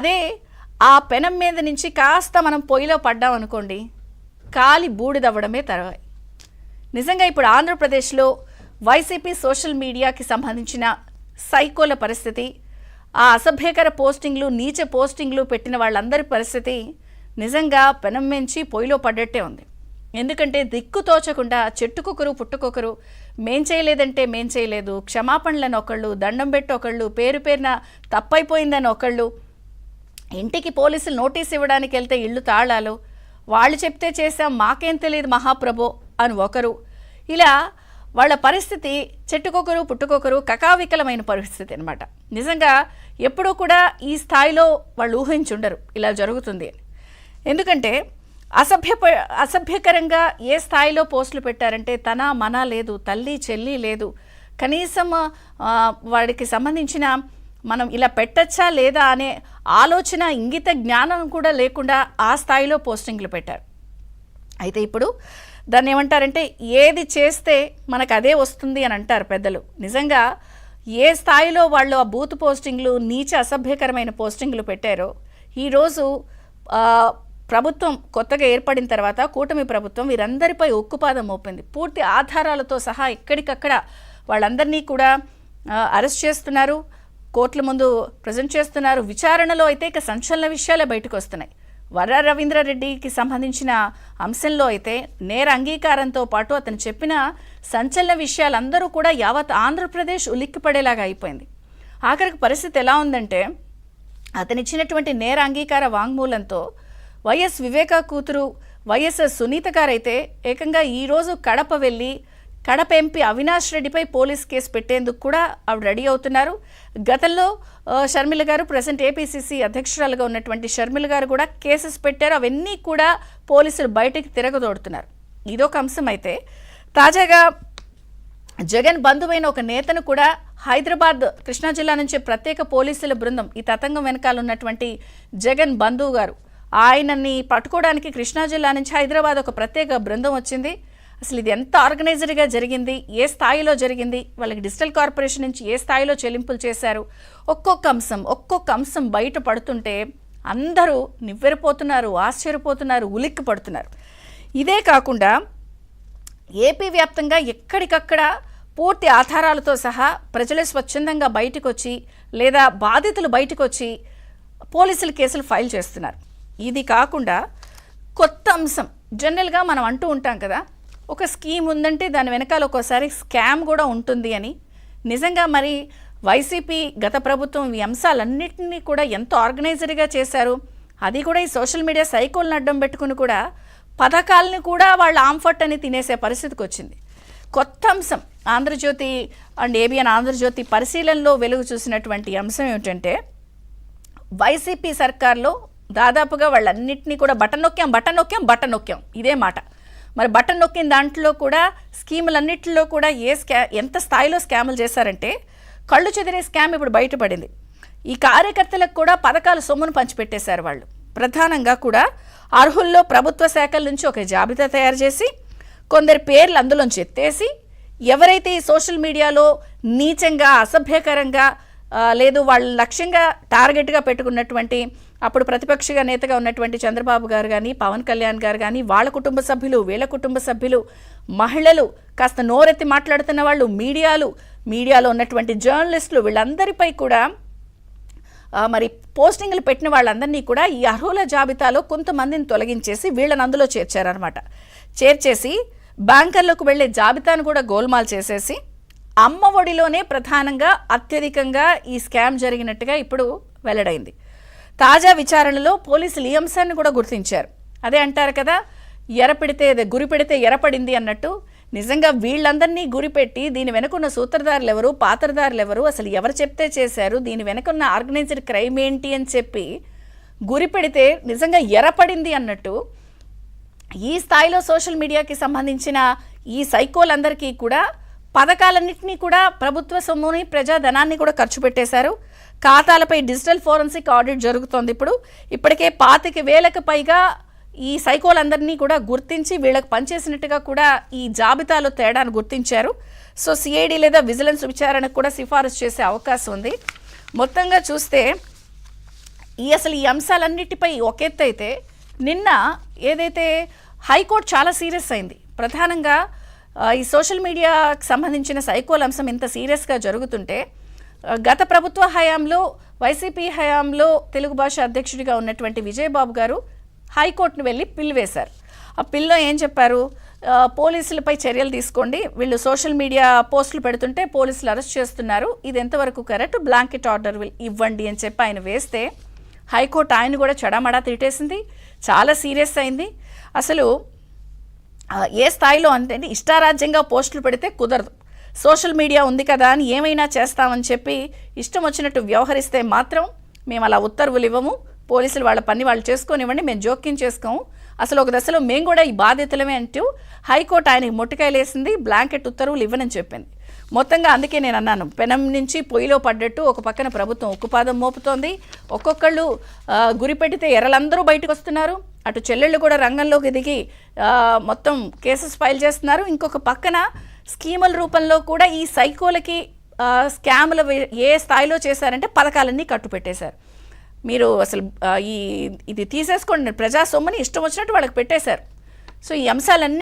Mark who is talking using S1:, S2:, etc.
S1: అదే ఆ పెనం మీద నుంచి కాస్త మనం పొయ్యిలో పడ్డాం అనుకోండి, కాలి బూడిదవ్వడమే తర్వాయి. నిజంగా ఇప్పుడు ఆంధ్రప్రదేశ్లో వైసీపీ సోషల్ మీడియాకి సంబంధించిన సైకోల పరిస్థితి, ఆ అసభ్యకర పోస్టింగ్లు, నీచ పోస్టింగ్లు పెట్టిన వాళ్ళందరి పరిస్థితి నిజంగా పెనం మించి పొయ్యిలో పడ్డట్టే ఉంది. ఎందుకంటే దిక్కు తోచకుండా చెట్టుకొకరు పుట్టుకొకరు, మేం చేయలేదంటే మేం చేయలేదు, క్షమాపణలని ఒకళ్ళు, దండం పెట్టి ఒకళ్ళు, పేరు పేరున తప్పైపోయిందని ఒకళ్ళు, ఇంటికి పోలీసులు నోటీస్ ఇవ్వడానికి వెళ్తే ఇళ్ళు తాళాలు, వాళ్ళు చెప్తే చేసాం మాకేం తెలియదు మహాప్రభో అని ఒకరు, ఇలా వాళ్ళ పరిస్థితి చెట్టుకొకరు పుట్టుకొకరు కకావికలమైన పరిస్థితి అనమాట. నిజంగా ఎప్పుడూ కూడా ఈ స్థాయిలో వాళ్ళు ఊహించుండరు ఇలా జరుగుతుంది అని. ఎందుకంటే అసభ్యకరంగా ఏ స్థాయిలో పోస్టులు పెట్టారంటే తన మన లేదు, తల్లి చెల్లి లేదు, కనీసం వాడికి సంబంధించిన మనం ఇలా పెట్టచ్చా లేదా అనే ఆలోచన, ఇంగిత జ్ఞానం కూడా లేకుండా ఆ స్థాయిలో పోస్టింగ్లు పెట్టారు. అయితే ఇప్పుడు దాన్ని ఏమంటారంటే ఏది చేస్తే మనకు అదే వస్తుంది అని అంటారు పెద్దలు. నిజంగా ఏ స్థాయిలో వాళ్ళు ఆ బూత్ పోస్టింగ్లు, నీచ అసభ్యకరమైన పోస్టింగ్లు పెట్టారో ఈరోజు ప్రభుత్వం కొత్తగా ఏర్పడిన తర్వాత కూటమి ప్రభుత్వం వీరందరిపై ఉక్కుపాదం మోపింది. పూర్తి ఆధారాలతో సహా ఎక్కడికక్కడ వాళ్ళందరినీ కూడా అరెస్ట్ చేస్తున్నారు, కోర్టుల ముందు ప్రజెంట్ చేస్తున్నారు. విచారణలో అయితే ఇక సంచలన విషయాలే బయటకు వస్తున్నాయి. వర్ర రవీంద్రారెడ్డికి సంబంధించిన అంశంలో అయితే నేర అంగీకారంతో పాటు అతను చెప్పిన సంచలన విషయాలందరూ కూడా యావత్ ఆంధ్రప్రదేశ్ ఉలిక్కిపడేలాగా అయిపోయింది. ఆఖరికి పరిస్థితి ఎలా ఉందంటే అతను ఇచ్చినటువంటి నేర అంగీకార వాంగ్మూలంతో వైఎస్ వివేకా కూతురు వైఎస్ సునీత గారైతే ఏకంగా ఈరోజు కడప వెళ్ళి కడప ఎంపీ అవినాష్ రెడ్డిపై పోలీస్ కేసు పెట్టేందుకు కూడా ఆవిడ రెడీ అవుతున్నారు. గతంలో షర్మిల గారు, ప్రెసెంట్ ఏపీసీసీ అధ్యక్షురాలుగా ఉన్నటువంటి షర్మిల గారు కూడా కేసెస్ పెట్టారు. అవన్నీ కూడా పోలీసులు బయటికి తిరగదోడుతున్నారు. ఇదొక అంశం. అయితే తాజాగా జగన్ బంధువైన ఒక నేతను కూడా హైదరాబాద్, కృష్ణా జిల్లా నుంచి ప్రత్యేక పోలీసుల బృందం, ఈ తతంగం వెనకాల ఉన్నటువంటి జగన్ బంధువు గారు, ఆయనని పట్టుకోవడానికి కృష్ణా జిల్లా నుంచి హైదరాబాద్ ఒక ప్రత్యేక బృందం వచ్చింది. అసలు ఇది ఎంత ఆర్గనైజర్గా జరిగింది, ఏ స్థాయిలో జరిగింది, వాళ్ళకి డిజిటల్ కార్పొరేషన్ నుంచి ఏ స్థాయిలో చెల్లింపులు చేశారు, ఒక్కొక్క అంశం బయట పడుతుంటే అందరూ నివ్వెరపోతున్నారు, ఆశ్చర్యపోతున్నారు, ఉలిక్కి పడుతున్నారు. ఇదే కాకుండా ఏపీ వ్యాప్తంగా ఎక్కడికక్కడ పూర్తి ఆధారాలతో సహా ప్రజలే స్వచ్ఛందంగా బయటకు వచ్చి లేదా బాధితులు బయటకు వచ్చి పోలీసులు కేసులు ఫైల్ చేస్తున్నారు. ఇది కాకుండా కొత్త అంశం, జనరల్గా మనం అంటూ ఉంటాం కదా, ఒక స్కీమ్ ఉందంటే దాని వెనకాల ఒక్కోసారి స్కామ్ కూడా ఉంటుంది అని. నిజంగా మరి వైసీపీ గత ప్రభుత్వం ఈ అంశాలన్నింటినీ కూడా ఎంతో ఆర్గనైజర్గా చేశారు. అది కూడా ఈ సోషల్ మీడియా సైకోల్ని అడ్డం పెట్టుకుని కూడా పథకాలని కూడా వాళ్ళ ఆంఫట్ అని తినేసే పరిస్థితికి వచ్చింది. కొత్త అంశం ఆంధ్రజ్యోతి అండ్ ఏబిఎన్ ఆంధ్రజ్యోతి పరిశీలనలో వెలుగు చూసినటువంటి అంశం ఏమిటంటే వైసీపీ సర్కార్లో దాదాపుగా వాళ్ళన్నింటినీ కూడా బటన్ నొక్కాం ఇదే మాట. మరి బటన్ నొక్కిన దాంట్లో కూడా స్కీములన్నింటిలో కూడా ఎంత స్థాయిలో స్కాములు చేశారంటే కళ్ళు చెదిరే స్కామ్ ఇప్పుడు బయటపడింది. ఈ కార్యకర్తలకు కూడా పథకాల సొమ్మును పంచిపెట్టేశారు వాళ్ళు. ప్రధానంగా కూడా అర్హుల్లో ప్రభుత్వ శాఖల నుంచి ఒక జాబితా తయారు చేసి కొందరి పేర్లు అందులోంచి ఎత్తేసి ఎవరైతే ఈ సోషల్ మీడియాలో నీచంగా, అసభ్యకరంగా లేదు వాళ్ళ లక్ష్యంగా టార్గెట్గా పెట్టుకున్నటువంటి అప్పుడు ప్రతిపక్ష నేతగా ఉన్నటువంటి చంద్రబాబు గారు కానీ, పవన్ కళ్యాణ్ గారు కానీ, వాళ్ళ కుటుంబ సభ్యులు, వీళ్ళ కుటుంబ సభ్యులు, మహిళలు, కాస్త నోరెత్తి మాట్లాడుతున్న వాళ్ళు, మీడియాలో ఉన్నటువంటి జర్నలిస్టులు, వీళ్ళందరిపై కూడా మరి పోస్టింగ్లు పెట్టిన వాళ్ళందరినీ కూడా ఈ అర్హుల జాబితాలో కొంతమందిని తొలగించేసి వీళ్ళని అందులో చేర్చారనమాట. చేర్చేసి బ్యాంకర్లకు వెళ్లే జాబితాను కూడా గోల్మాల్ చేసేసి అమ్మ ఒడిలోనే ప్రధానంగా అత్యధికంగా ఈ స్కామ్ జరిగినట్టుగా ఇప్పుడు వెల్లడైంది. తాజా విచారణలో పోలీసులు ఈ అంశాన్ని కూడా గుర్తించారు. అదే అంటారు కదా, గురి పెడితే ఎరపడింది అన్నట్టు. నిజంగా వీళ్ళందరినీ గురిపెట్టి దీని వెనుకున్న సూత్రధారులు ఎవరు, పాత్రధారులు ఎవరు, అసలు ఎవరు చెప్తే చేశారు, దీని వెనుకున్న ఆర్గనైజ్డ్ క్రైమ్ ఏంటి అని చెప్పి గురి పెడితే నిజంగా ఎరపడింది అన్నట్టు ఈ స్థాయిలో సోషల్ మీడియాకి సంబంధించిన ఈ సైకోలందరికీ కూడా పథకాలన్నింటినీ కూడా ప్రభుత్వ సొమ్ముని, ప్రజాధనాన్ని కూడా ఖర్చు పెట్టేశారు. ఖాతాలపై డిజిటల్ ఫోరెన్సిక్ ఆడిట్ జరుగుతోంది. ఇప్పటికే 25,000కు పైగా ఈ సైకోలందరినీ కూడా గుర్తించి వీళ్ళకి పనిచేసినట్టుగా కూడా ఈ జాబితాలో తేడాను గుర్తించారు. సో సిఐడి లేదా విజిలెన్స్ విచారణకు కూడా సిఫారసు చేసే అవకాశం ఉంది. మొత్తంగా చూస్తే అసలు ఈ అంశాలన్నిటిపై ఒక ఎత్తు అయితే నిన్న ఏదైతే హైకోర్టు చాలా సీరియస్ అయింది. ప్రధానంగా ఈ సోషల్ మీడియాకి సంబంధించిన సైకోల్ అంశం ఇంత సీరియస్గా జరుగుతుంటే గత ప్రభుత్వ హయాంలో వైసీపీ హయాంలో తెలుగు భాష అధ్యక్షుడిగా ఉన్నటువంటి విజయబాబు గారు హైకోర్టును వెళ్ళి పిల్ వేశారు. ఆ పిల్లో ఏం చెప్పారు, పోలీసులపై చర్యలు తీసుకోండి, వీళ్ళు సోషల్ మీడియా పోస్టులు పెడుతుంటే పోలీసులు అరెస్ట్ చేస్తున్నారు, ఇది ఎంతవరకు కరెక్ట్, బ్లాంకెట్ ఆర్డర్ ఇవ్వండి అని చెప్పి ఆయన వేస్తే హైకోర్టు ఆయన కూడా చెడామడా తిట్టేసింది, చాలా సీరియస్ అయింది. అసలు ఏ స్థాయిలో అంటే ఇష్టారాజ్యంగా పోస్టులు పెడితే కుదరదు, సోషల్ మీడియా ఉంది కదా అని ఏమైనా చేస్తామని చెప్పి ఇష్టం వచ్చినట్టు వ్యవహరిస్తే మాత్రం మేము అలా ఉత్తర్వులు ఇవ్వము, పోలీసులు వాళ్ళ పని వాళ్ళు చేసుకొనివ్వండి, మేము జోక్యం చేసుకోము, అసలు ఒక దశలో మేము కూడా ఈ బాధ్యతలమే అంటూ హైకోర్టు ఆయనకి మొట్టికాయలేసింది, బ్లాంకెట్ ఉత్తర్వులు ఇవ్వనని చెప్పింది. మొత్తంగా అందుకే నేను అన్నాను, పెనం నుంచి పొయ్యిలో పడ్డట్టు ఒక పక్కన ప్రభుత్వం ఉక్కుపాదం మోపుతోంది, ఒక్కొక్కళ్ళు గురిపెట్టితే ఎర్రలందరూ బయటకు వస్తున్నారు, అటు చెల్లెళ్ళు కూడా రంగంలోకి దిగి మొత్తం కేసెస్ ఫైల్ చేస్తున్నారు. ఇంకొక పక్కన స్కీముల రూపంలో కూడా ఈ సైకోలకి స్కాములు ఏ స్థాయిలో చేశారంటే పథకాలన్నీ కట్టుపెట్టేశారు. మీరు అసలు ఇది తీసేసుకోండి, ప్రజా సొమ్ముని ఇష్టం వచ్చినట్టు వాళ్ళకి పెట్టేశారు. సో ఈ అంశాలన్నీ